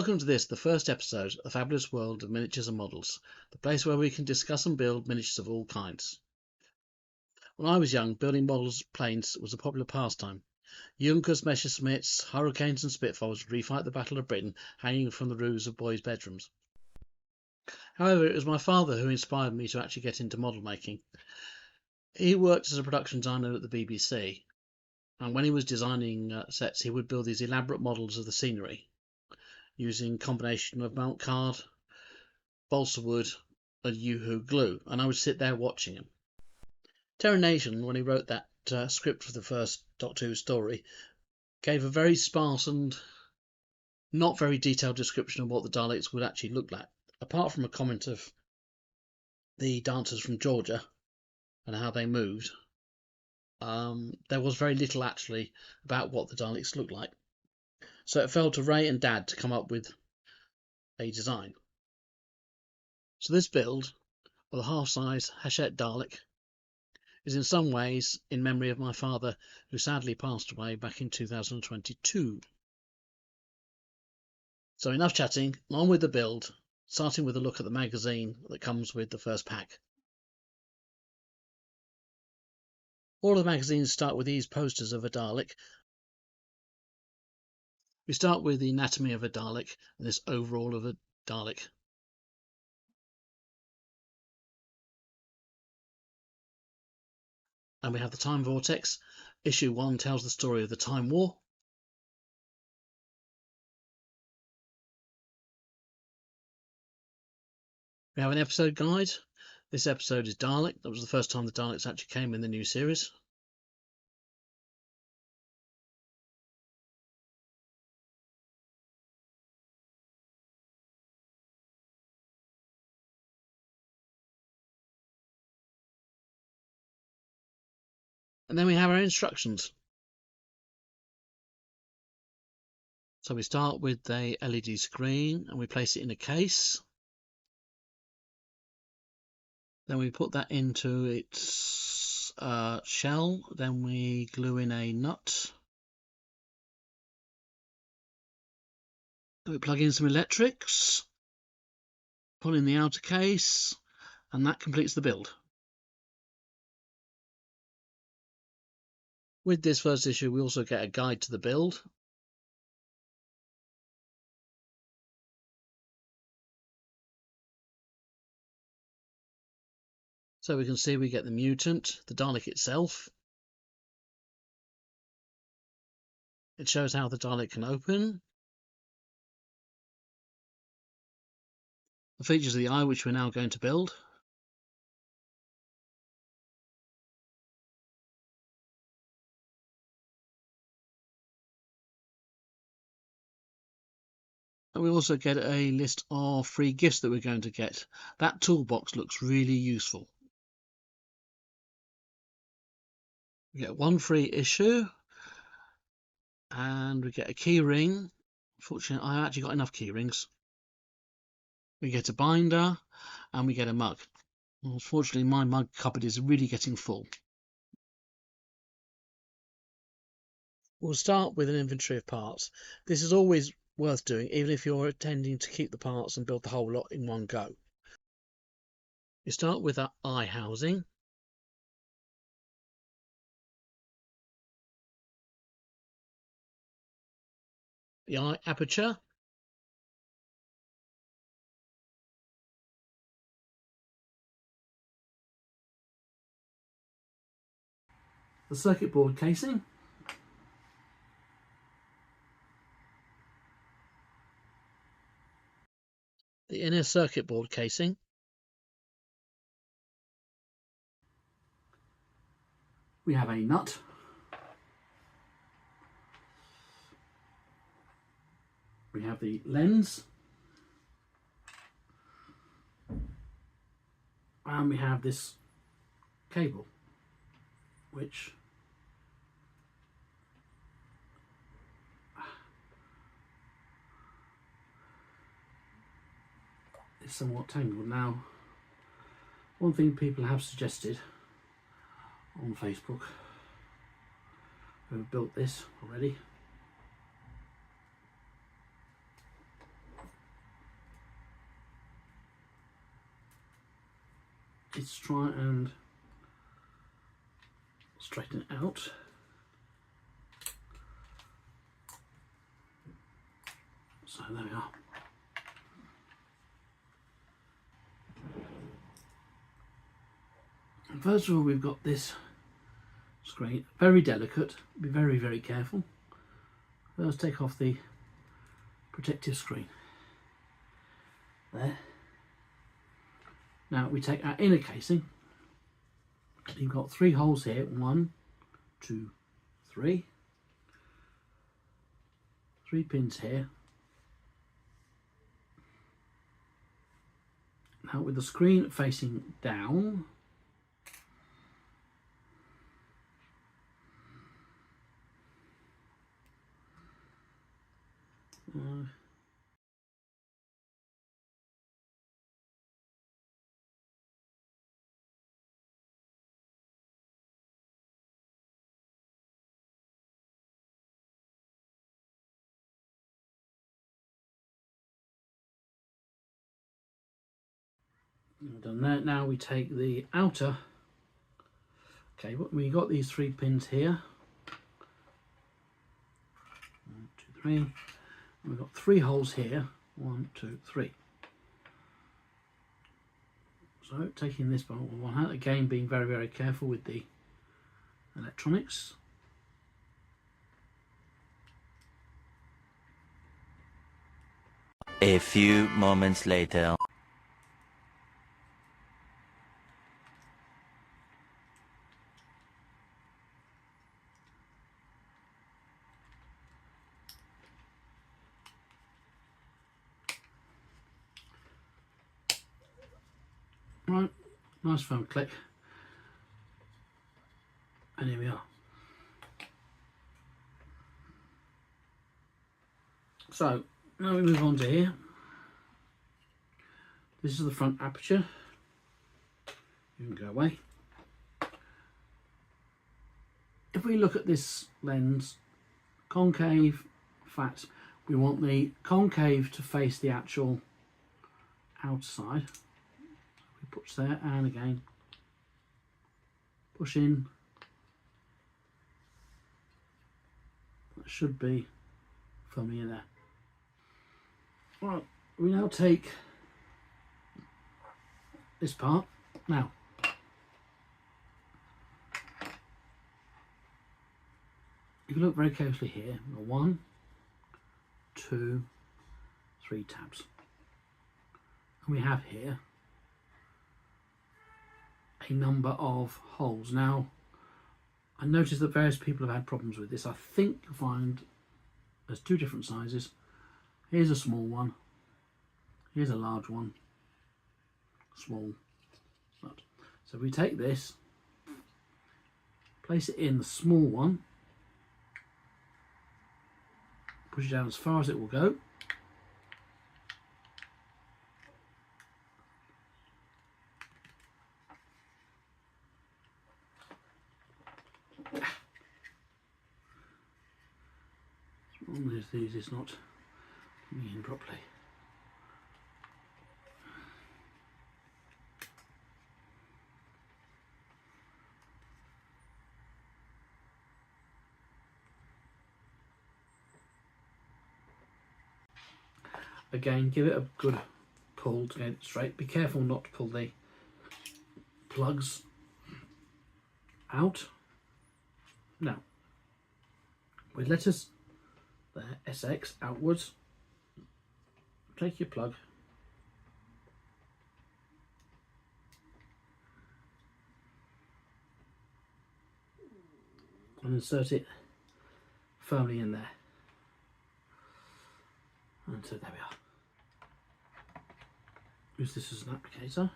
Welcome to the first episode of the fabulous world of miniatures and models, the place where we can discuss and build miniatures of all kinds. When I was young, building models planes was a popular pastime. Junkers, Messerschmitts, Hurricanes and Spitfires would refight the Battle of Britain hanging from the roofs of boys' bedrooms. However, it was my father who inspired me to actually get into model making. He worked as a production designer at the BBC, and when he was designing sets, he would build these elaborate models of the scenery using a combination of mount card, balsa wood and Yoo-hoo glue, and I would sit there watching him. Terra Nation, when he wrote that script for the first Doctor Who story, gave a very sparse and not very detailed description of what the Daleks would actually look like, apart from a comment of the dancers from Georgia and how they moved. There was very little actually about what the Daleks looked like. So it fell to Ray and Dad to come up with a design. So this build, of the half-size Hachette Dalek, is in some ways in memory of my father, who sadly passed away back in 2022. So enough chatting, on with the build, starting with a look at the magazine that comes with the first pack. All of the magazines start with these posters of a Dalek. We start with the anatomy of a Dalek and this overall of a Dalek. And we have the Time Vortex. Issue 1 tells the story of the Time War. We have an episode guide. This episode is Dalek. That was the first time the Daleks actually came in the new series. And then we have our instructions. So we start with the LED screen and we place it in a case. Then we put that into its shell. Then we glue in a nut. We plug in some electrics, pull in the outer case, and that completes the build. With this first issue, we also get a guide to the build. So we can see we get the mutant, the Dalek itself. It shows how the Dalek can open. The features of the eye, which we're now going to build. And we also get a list of free gifts that we're going to get. That toolbox looks really useful. We get one free issue and we get a key ring. Fortunately, I actually got enough key rings. We get a binder and we get a mug. Unfortunately, my mug cupboard is really getting full. We'll start with an inventory of parts. This is always worth doing, even if you're intending to keep the parts and build the whole lot in one go. You start with that eye housing. The eye aperture. The circuit board casing. The inner circuit board casing. We have a nut. We have the lens. And we have this cable, which is somewhat tangled. Now, one thing people have suggested on Facebook, who have built this already, is try and straighten it out. So there we are. And first of all, we've got this screen, very delicate, be very, very careful. First take off the protective screen. There. Now we take our inner casing. You've got 3 holes here, 1, 2, 3. 3 pins here. Now with the screen facing down, done that. Now we take the outer. Okay, we got these 3 pins here. 1, 2, 3. And we've got 3 holes here. 1, 2, 3. So taking this one with one hand, again being very, very careful with the electronics. A few moments later. Right, nice firm click. And here we are. So now we move on to here. This is the front aperture. You can go away. If we look at this lens, concave, flat, we want the concave to face the actual outside. We push there and again push in. That should be firmly in there. Right, we now take this part. Now, if you look very closely here, 1, 2, 3 tabs. And we have here a number of holes. Now, I noticed that various people have had problems with this. I think you'll find there's 2 different sizes. Here's a small one. Here's a large one. Small. So we take this, place it in the small one, push it down as far as it will go. One of these is not coming in properly. Again, give it a good pull to get it straight. Be careful not to pull the plugs out. Now, with letters there, SX outwards, take your plug and insert it firmly in there. And so there we are. Use this as an applicator.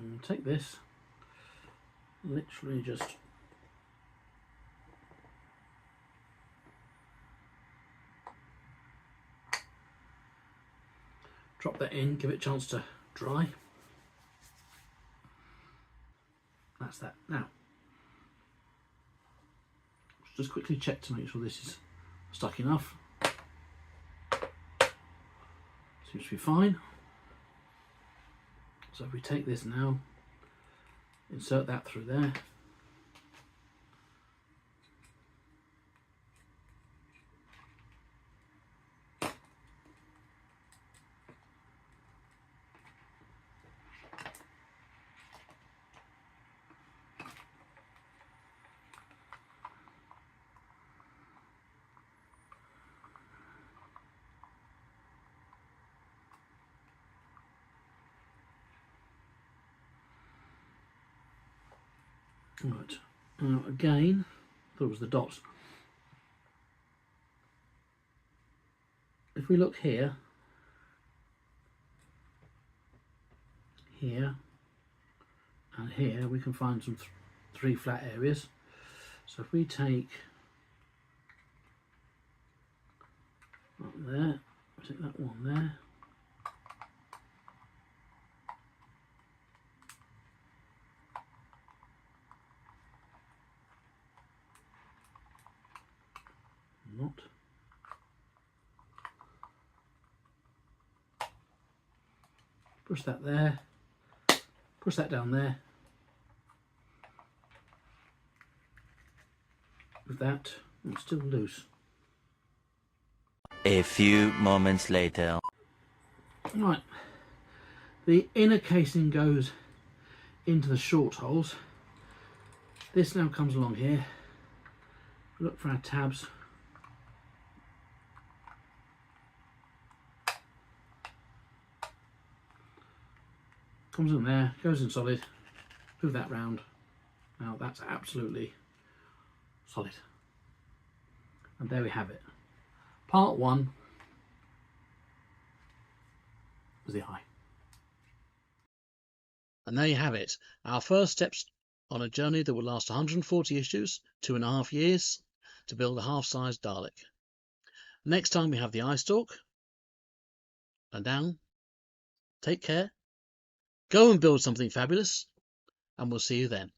And take this, literally just drop that in, give it a chance to dry. That's that. Now, just quickly check to make sure this is stuck enough. Seems to be fine. So if we take this now, insert that through there. Right, now again, I thought it was the dots. If we look here, here, and here, we can find some three flat areas. So if we take up there, take that one there, not. Push that there, push that down there. With that, it's still loose. A few moments later. Right, the inner casing goes into the short holes. This now comes along here. Look for our tabs. Comes in there, goes in solid, move that round. Now that's absolutely solid. And there we have it. Part one was the eye. And there you have it. Our first steps on a journey that will last 140 issues, 2.5 years, to build a half-sized Dalek. Next time we have the eye stalk. And now, take care. Go and build something fabulous, and we'll see you then.